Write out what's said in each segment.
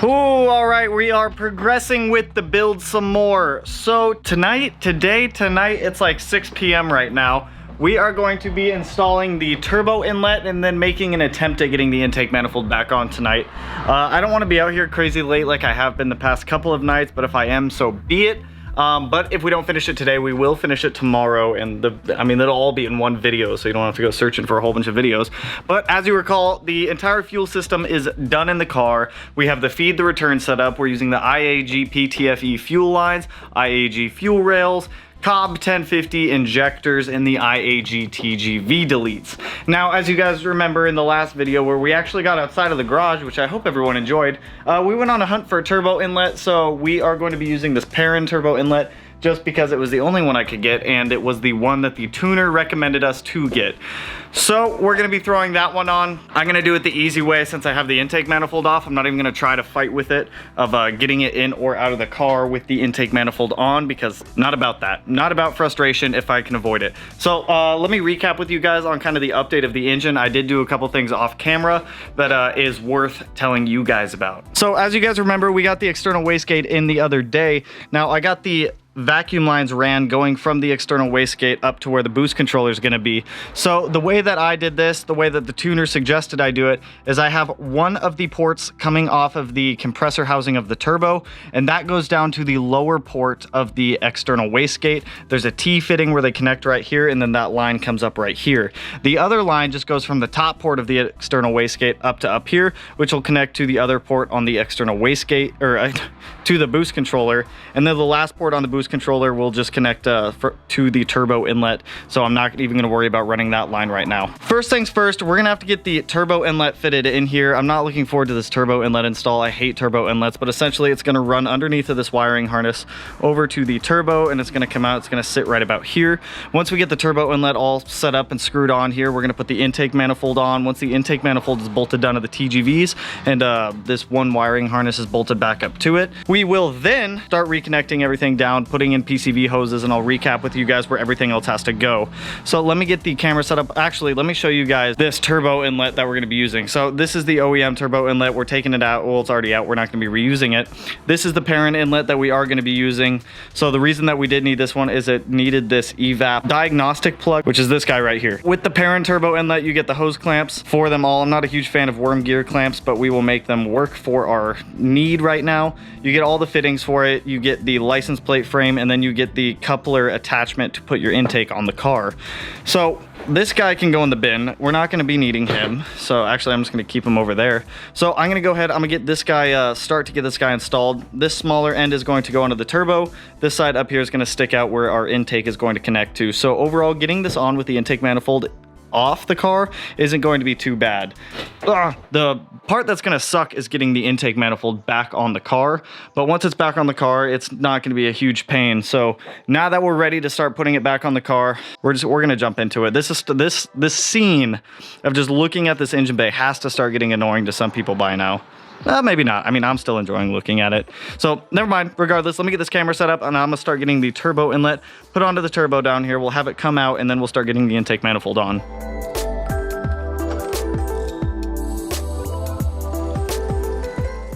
Ooh, all right, we are progressing with the build some more. So tonight, it's like 6 p.m. right now. We are going to be installing the turbo inlet and then making an attempt at getting the intake manifold back on tonight. I don't want to be out here crazy late like I have been the past couple of nights, but if I am, so be it. But if we don't finish it today, we will finish it tomorrow, and it'll all be in one video, so you don't have to go searching for a whole bunch of videos. But as you recall, the entire fuel system is done in the car. We have the feed, the return set up. We're using the IAG PTFE fuel lines, IAG fuel rails, Cobb 1050 injectors, and the IAG TGV deletes. Now, as you guys remember in the last video where we actually got outside of the garage, which I hope everyone enjoyed, we went on a hunt for a turbo inlet, so we are going to be using this Perrin turbo inlet just because it was the only one I could get, and it was the one that the tuner recommended us to get. So we're gonna be throwing that one on. I'm gonna do it the easy way since I have the intake manifold off. I'm not even gonna try to fight with it of getting it in or out of the car with the intake manifold on, because not about that. Not about frustration if I can avoid it. So let me recap with you guys on kind of the update of the engine. I did do a couple things off camera that is worth telling you guys about. So as you guys remember, we got the external wastegate in the other day. Now I got the vacuum lines ran going from the external wastegate up to where the boost controller is going to be. So the way that I did this, the way that the tuner suggested I do it, is I have one of the ports coming off of the compressor housing of the turbo, and that goes down to the lower port of the external wastegate. There's a T-fitting where they connect right here, and then that line comes up right here. The other line just goes from the top port of the external wastegate up to up here, which will connect to the other port on the external wastegate, or to the boost controller, and then the last port on the boost controller will just connect to the turbo inlet, so I'm not even going to worry about running that line right now. First things first, we're going to have to get the turbo inlet fitted in here. I'm not looking forward to this turbo inlet install. I hate turbo inlets, but essentially it's going to run underneath of this wiring harness over to the turbo, and it's going to come out. It's going to sit right about here. Once we get the turbo inlet all set up and screwed on here, we're going to put the intake manifold on. Once the intake manifold is bolted down to the TGVs and this one wiring harness is bolted back up to it, we will then start reconnecting everything down, putting in PCV hoses, and I'll recap with you guys where everything else has to go. So let me get the camera set up. Actually, let me show you guys this turbo inlet that we're going to be using. So this is the OEM turbo inlet. We're taking it out. Well, it's already out. We're not going to be reusing it. This is the Perrin inlet that we are going to be using. So the reason that we did need this one is it needed this evap diagnostic plug, which is this guy right here. With the Perrin turbo inlet, you get the hose clamps for them all. I'm not a huge fan of worm gear clamps, but we will make them work for our need right now. You get all the fittings for it. You get the license plate frame, and then you get the coupler attachment to put your intake on the car. So this guy can go in the bin. We're not going to be needing him. So actually, I'm just going to keep him over there. So I'm going to go ahead. I'm going to get this guy, start to get this guy installed. This smaller end is going to go onto the turbo. This side up here is going to stick out where our intake is going to connect to. So overall, getting this on with the intake manifold off the car isn't going to be too bad. The part that's going to suck is getting the intake manifold back on the car, but once it's back on the car, it's not going to be a huge pain. So now that we're ready to start putting it back on the car, we're going to jump into it. This scene of just looking at this engine bay has to start getting annoying to some people by now. Maybe not. I mean, I'm still enjoying looking at it. So never mind. Regardless, let me get this camera set up, and I'm going to start getting the turbo inlet put onto the turbo down here. We'll have it come out, and then we'll start getting the intake manifold on.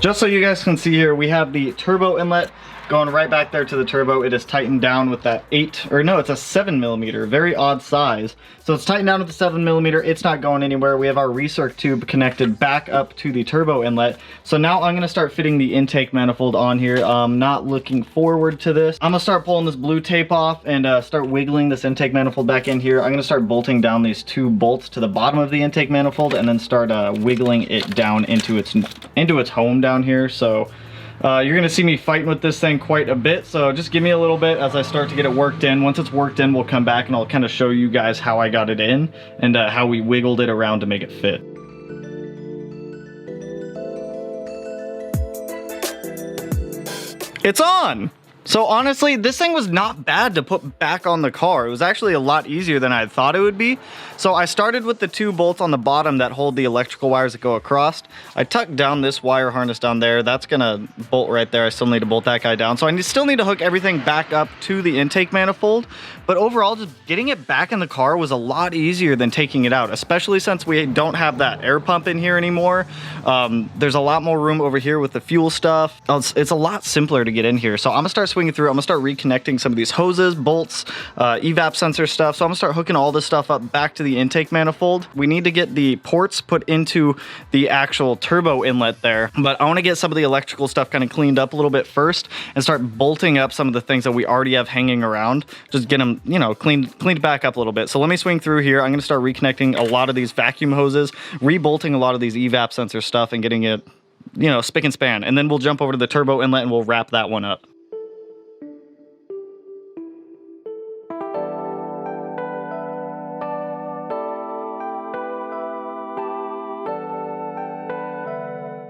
Just so you guys can see here, we have the turbo inlet going right back there to the turbo. It is tightened down with that it's a 7mm, very odd size. So it's tightened down with the 7mm. It's not going anywhere. We have our recirc tube connected back up to the turbo inlet. So now I'm gonna start fitting the intake manifold on here. I'm not looking forward to this. I'm gonna start pulling this blue tape off and start wiggling this intake manifold back in here. I'm gonna start bolting down these two bolts to the bottom of the intake manifold and then start wiggling it down into its home down here. So you're gonna see me fighting with this thing quite a bit, so just give me a little bit as I start to get it worked in. Once it's worked in, we'll come back and I'll kind of show you guys how I got it in and how we wiggled it around to make it fit. It's on! So honestly, this thing was not bad to put back on the car. It was actually a lot easier than I had thought it would be. So I started with the 2 bolts on the bottom that hold the electrical wires that go across. I tucked down this wire harness down there. That's gonna bolt right there. I still need to bolt that guy down. So I still need to hook everything back up to the intake manifold. But overall, just getting it back in the car was a lot easier than taking it out, especially since we don't have that air pump in here anymore. There's a lot more room over here with the fuel stuff. It's a lot simpler to get in here. So I'm gonna start swinging through. I'm gonna start reconnecting some of these hoses, bolts, evap sensor stuff. So I'm gonna start hooking all this stuff up back to the intake manifold. We need to get the ports put into the actual turbo inlet there, but I want to get some of the electrical stuff kind of cleaned up a little bit first and start bolting up some of the things that we already have hanging around. Just get them, you know, cleaned back up a little bit. So let me swing through here. I'm gonna start reconnecting a lot of these vacuum hoses, rebolting a lot of these evap sensor stuff and getting it, you know, spick and span. And then we'll jump over to the turbo inlet and we'll wrap that one up.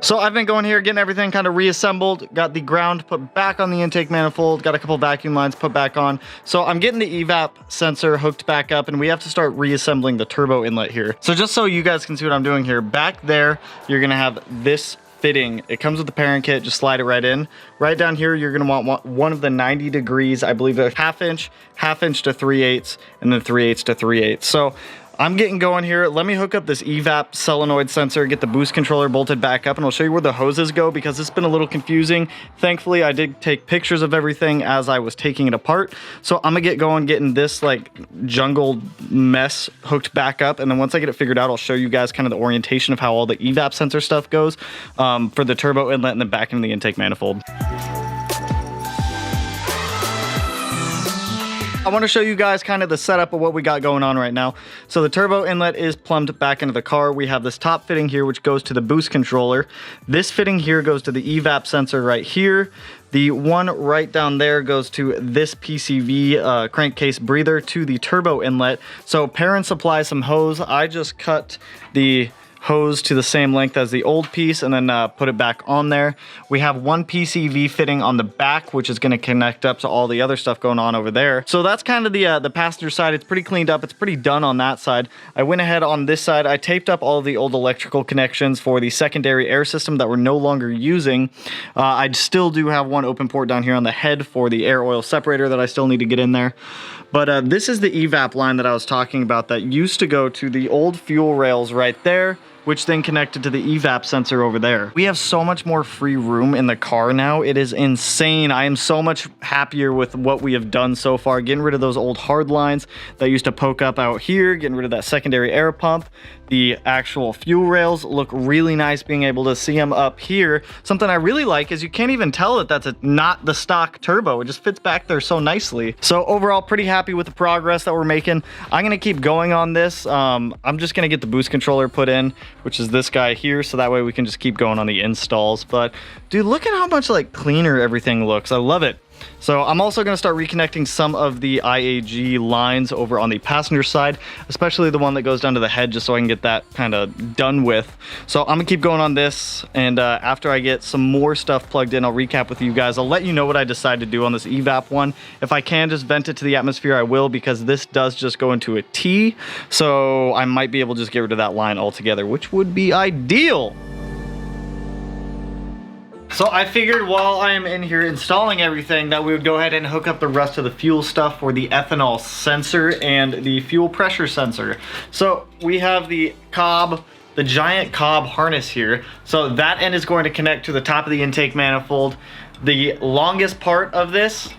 So I've been going here, getting everything kind of reassembled, got the ground put back on the intake manifold, got a couple vacuum lines put back on. So I'm getting the evap sensor hooked back up and we have to start reassembling the turbo inlet here. So just so you guys can see what I'm doing here, back there, you're gonna have this fitting. It comes with the parent kit, just slide it right in. Right down here, you're gonna want one of the 90 degrees, I believe a half inch to 3/8, and then 3/8 to 3/8. So I'm getting going here. Let me hook up this evap solenoid sensor, get the boost controller bolted back up, and I'll show you where the hoses go because it's been a little confusing. Thankfully, I did take pictures of everything as I was taking it apart. So I'm gonna get going, getting this like jungle mess hooked back up. And then once I get it figured out, I'll show you guys kind of the orientation of how all the evap sensor stuff goes for the turbo inlet and then back into the intake manifold. I want to show you guys kind of the setup of what we got going on right now. So the turbo inlet is plumbed back into the car. We have this top fitting here, which goes to the boost controller. This fitting here goes to the evap sensor right here. The one right down there goes to this PCV crankcase breather to the turbo inlet. So parent supplies some hose. I just cut the hose to the same length as the old piece and then put it back on there. We have one PCV fitting on the back, which is going to connect up to all the other stuff going on over there. So that's kind of the passenger side. It's pretty cleaned up. It's pretty done on that side. I went ahead on this side. I taped up all of the old electrical connections for the secondary air system that we're no longer using. I still do have one open port down here on the head for the air oil separator that I still need to get in there. But this is the evap line that I was talking about that used to go to the old fuel rails right there, which then connected to the evap sensor over there. We have so much more free room in the car now. It is insane. I am so much happier with what we have done so far. Getting rid of those old hard lines that used to poke up out here, getting rid of that secondary air pump. The actual fuel rails look really nice, being able to see them up here. Something I really like is you can't even tell that that's not the stock turbo. It just fits back there so nicely. So overall, pretty happy with the progress that we're making. I'm gonna keep going on this. I'm just gonna get the boost controller put in, which is this guy here, so that way we can just keep going on the installs. But dude, look at how much like cleaner everything looks. I love it. So I'm also going to start reconnecting some of the IAG lines over on the passenger side, especially the one that goes down to the head, just so I can get that kind of done with. So I'm gonna keep going on this, and after I get some more stuff plugged in, I'll recap with you guys. I'll let you know what I decide to do on this evap one. If I can just vent it to the atmosphere, I will, because this does just go into a T, so I might be able to just get rid of that line altogether, which would be ideal. So I figured while I'm in here installing everything that we would go ahead and hook up the rest of the fuel stuff for the ethanol sensor and the fuel pressure sensor. So we have the cob, the giant cob harness here. So that end is going to connect to the top of the intake manifold. The longest part of this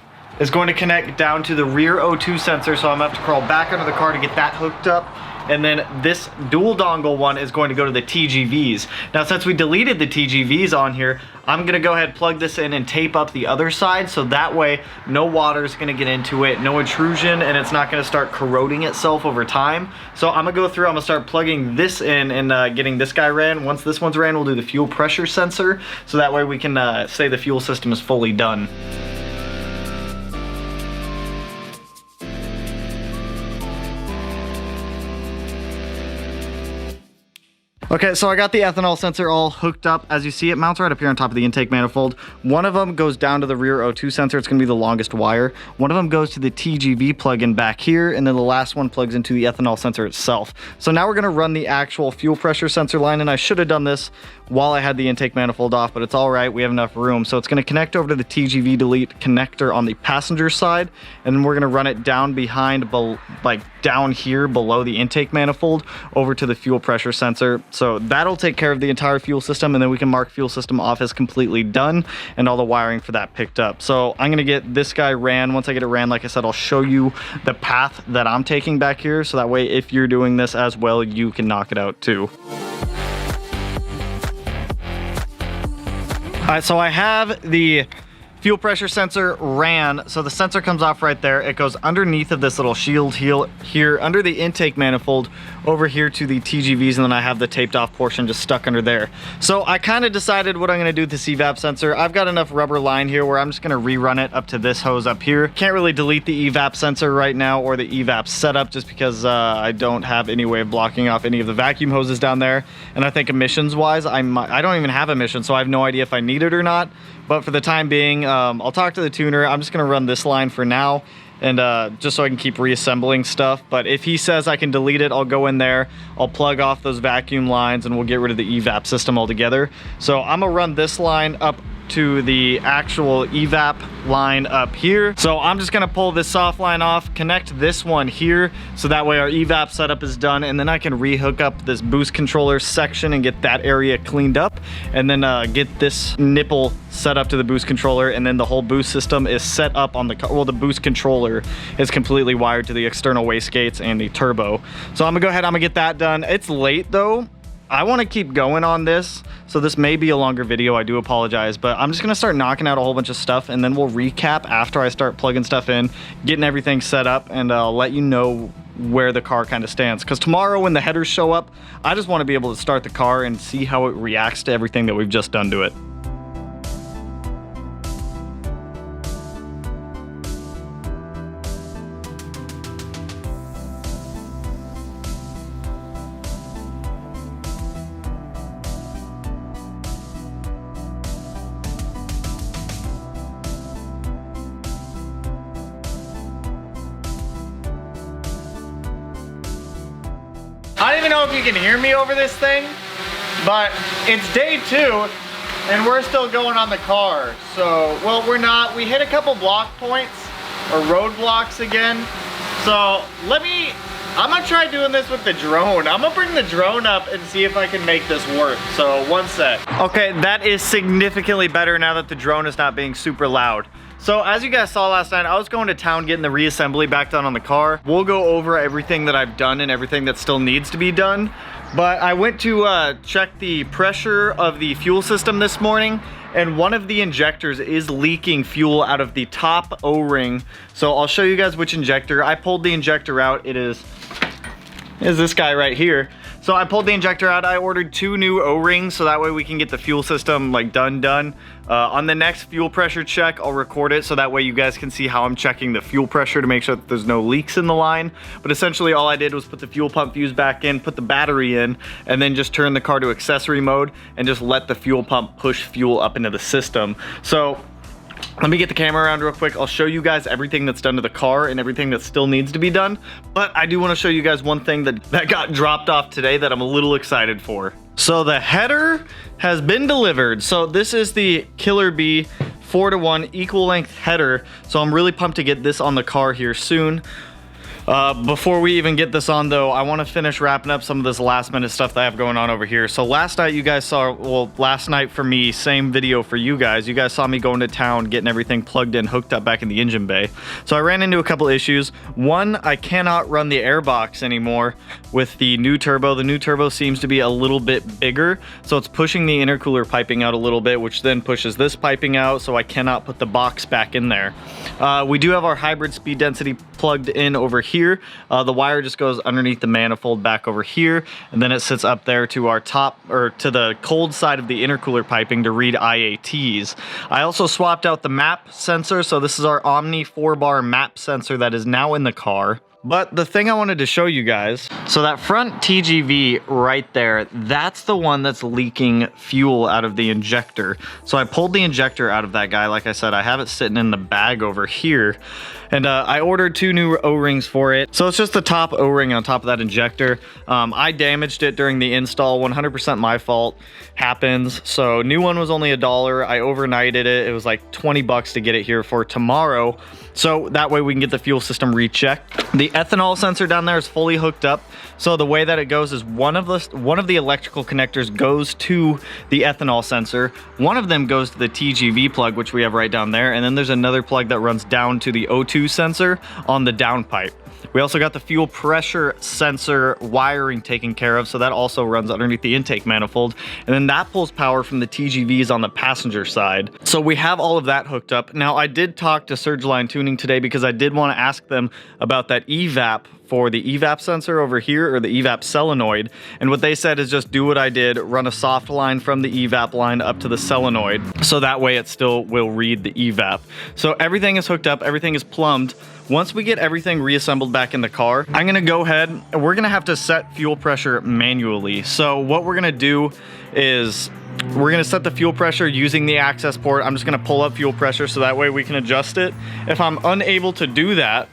is going to connect down to the rear O2 sensor, so I'm gonna have to crawl back under the car to get that hooked up. And then this dual dongle one is going to go to the TGVs. Now, since we deleted the TGVs on here, I'm gonna go ahead, plug this in and tape up the other side, so that way no water is gonna get into it, no intrusion, and it's not gonna start corroding itself over time. So I'm gonna go through, I'm gonna start plugging this in and getting this guy ran. Once this one's ran, we'll do the fuel pressure sensor, so that way we can say the fuel system is fully done. Okay, so I got the ethanol sensor all hooked up. As you see, it mounts right up here on top of the intake manifold. One of them goes down to the rear O2 sensor. It's gonna be the longest wire. One of them goes to the TGV plug-in back here, and then the last one plugs into the ethanol sensor itself. So now we're gonna run the actual fuel pressure sensor line, and I should have done this while I had the intake manifold off, but it's all right, we have enough room. So it's gonna connect over to the TGV delete connector on the passenger side, and then we're gonna run it down behind, like down here below the intake manifold over to the fuel pressure sensor. So that'll take care of the entire fuel system, and then we can mark fuel system off as completely done and all the wiring for that picked up. So I'm gonna get this guy ran. Once I get it ran, like I said, I'll show you the path that I'm taking back here, so that way if you're doing this as well, you can knock it out too. All right, so I have the fuel pressure sensor ran. So the sensor comes off right there. It goes underneath of this little shield here under the intake manifold over here to the TGVs, and then I have the taped off portion just stuck under there. So I kind of decided what I'm gonna do with this evap sensor. I've got enough rubber line here where I'm just gonna rerun it up to this hose up here. Can't really delete the evap sensor right now or the evap setup just because I don't have any way of blocking off any of the vacuum hoses down there. And I think emissions wise, I don't even have emissions, so I have no idea if I need it or not. But for the time being, I'll talk to the tuner. I'm just gonna run this line for now, and just so I can keep reassembling stuff. But if he says I can delete it, I'll go in there, I'll plug off those vacuum lines, and we'll get rid of the evap system altogether. So I'm gonna run this line up to the actual evap line up here. So I'm just gonna pull this soft line off, connect this one here, so that way our evap setup is done, and then I can rehook up this boost controller section and get that area cleaned up, and then get this nipple set up to the boost controller, and then the whole boost system is set up on the car. Well, the boost controller is completely wired to the external wastegates and the turbo. So I'm gonna go ahead, I'm gonna get that done. It's late though. I want to keep going on this, so this may be a longer video, I do apologize, but I'm just gonna start knocking out a whole bunch of stuff, and then we'll recap after I start plugging stuff in, getting everything set up, and I'll let you know where the car kind of stands. Because tomorrow when the headers show up, I just want to be able to start the car and see how it reacts to everything that we've just done to it. I don't even know if you can hear me over this thing, but it's day 2 and we're still going on the car. So, well, we're not. We hit a couple block points or roadblocks again. So I'm gonna try doing this with the drone. I'm gonna bring the drone up and see if I can make this work. So one sec. Okay, that is significantly better now that the drone is not being super loud. So as you guys saw last night, I was going to town getting the reassembly back done on the car. We'll go over everything that I've done and everything that still needs to be done. But I went to check the pressure of the fuel system this morning, and one of the injectors is leaking fuel out of the top O-ring. So I'll show you guys which injector. I pulled the injector out. It is this guy right here. So I pulled the injector out. I ordered 2 new O-rings so that way we can get the fuel system like done. On the next fuel pressure check, I'll record it so that way you guys can see how I'm checking the fuel pressure to make sure that there's no leaks in the line. But essentially all I did was put the fuel pump fuse back in, put the battery in, and then just turn the car to accessory mode and just let the fuel pump push fuel up into the system. So let me get the camera around real quick. I'll show you guys everything that's done to the car and everything that still needs to be done. But I do want to show you guys one thing that got dropped off today that I'm a little excited for. So the header has been delivered. So this is the Killer Bee 4-to-1 equal length header. So I'm really pumped to get this on the car here soon. Before we even get this on though, I want to finish wrapping up some of this last minute stuff that I have going on over here. So last night you guys saw, well, last night for me, same video for you guys. You guys saw me going to town, getting everything plugged in, hooked up back in the engine bay. So I ran into a couple issues. One, I cannot run the airbox anymore with the new turbo. The new turbo seems to be a little bit bigger, so it's pushing the intercooler piping out a little bit, which then pushes this piping out, so I cannot put the box back in there. We do have our hybrid speed density plugged in over here. The wire just goes underneath the manifold back over here, and then it sits up there to our top, or to the cold side of the intercooler piping to read IATs. I also swapped out the map sensor, so this is our Omni 4-bar map sensor that is now in the car. But the thing I wanted to show you guys, so that front TGV right there, that's the one that's leaking fuel out of the injector. So I pulled the injector out of that guy. Like I said, I have it sitting in the bag over here. And I ordered 2 new O-rings for it. So it's just the top O-ring on top of that injector. I damaged it during the install, 100% my fault, happens. So new one was only $1. I overnighted it. It was like 20 bucks to get it here for tomorrow. So that way we can get the fuel system rechecked. The ethanol sensor down there is fully hooked up. So the way that it goes is one of the electrical connectors goes to the ethanol sensor. One of them goes to the TGV plug, which we have right down there. And then there's another plug that runs down to the O2 sensor on the downpipe. We also got the fuel pressure sensor wiring taken care of, so that also runs underneath the intake manifold. And then that pulls power from the TGVs on the passenger side. So we have all of that hooked up. Now, I did talk to Surgeline Tuning today because I did want to ask them about that evap for the evap sensor over here, or the evap solenoid. And what they said is just do what I did, run a soft line from the evap line up to the solenoid, so that way it still will read the evap. So everything is hooked up, everything is plumbed. Once we get everything reassembled back in the car, I'm gonna go ahead and we're gonna have to set fuel pressure manually. So what we're gonna do is we're gonna set the fuel pressure using the access port. I'm just gonna pull up fuel pressure so that way we can adjust it. If we're unable to do that,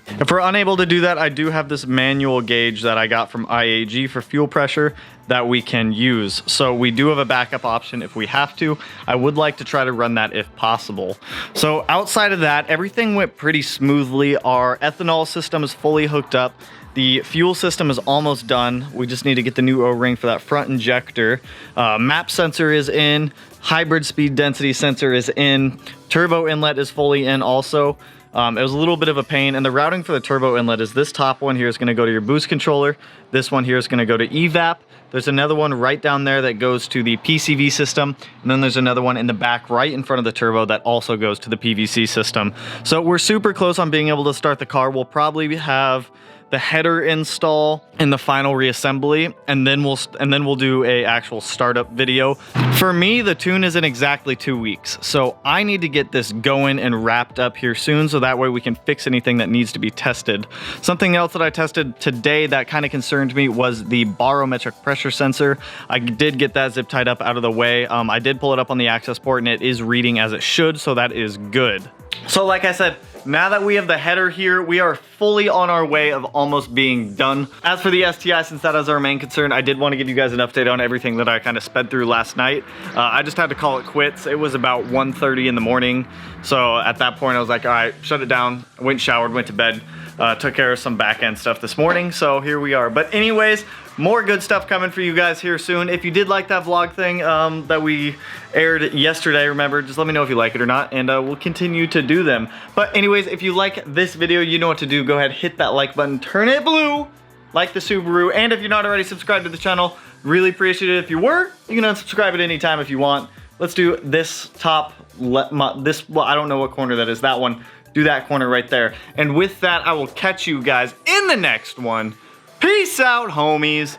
I do have this manual gauge that I got from IAG for fuel pressure that we can use. So we do have a backup option if we have to. I would like to try to run that if possible. So outside of that, everything went pretty smoothly. Our ethanol system is fully hooked up. The fuel system is almost done. We just need to get the new O-ring for that front injector. Map sensor is in. Hybrid speed density sensor is in. Turbo inlet is fully in also. It was a little bit of a pain, and the routing for the turbo inlet is this top one here is going to go to your boost controller. This one here is going to go to evap. There's another one right down there that goes to the PCV system, and then there's another one in the back right in front of the turbo that also goes to the PVC system. So we're super close on being able to start the car. We'll probably have the header install in the final reassembly, and then we'll do a actual startup video. For me, the tune is in exactly 2 weeks, so I need to get this going and wrapped up here soon, so that way we can fix anything that needs to be tested. Something else that I tested today that kind of concerned me was the barometric pressure sensor. I did get that zip tied up out of the way. I did pull it up on the access port, and it is reading as it should, so that is good. So like I said, now that we have the header here, we are fully on our way of almost being done. As for the STI, since that is our main concern, I did want to give you guys an update on everything that I kind of sped through last night. I just had to call it quits. It was about 1:30 in the morning. So at that point I was like, all right, shut it down. I went and showered, went to bed, took care of some back end stuff this morning. So here we are. But anyways, more good stuff coming for you guys here soon. If you did like that vlog thing that we aired yesterday, remember, just let me know if you like it or not, and we'll continue to do them. But anyways, if you like this video, you know what to do. Go ahead, hit that like button, turn it blue, like the Subaru, and if you're not already subscribed to the channel, really appreciate it. If you were, you can unsubscribe at any time if you want. Let's do this top, well, I don't know what corner that is, that one. Do that corner right there. And with that, I will catch you guys in the next one. Peace out, homies.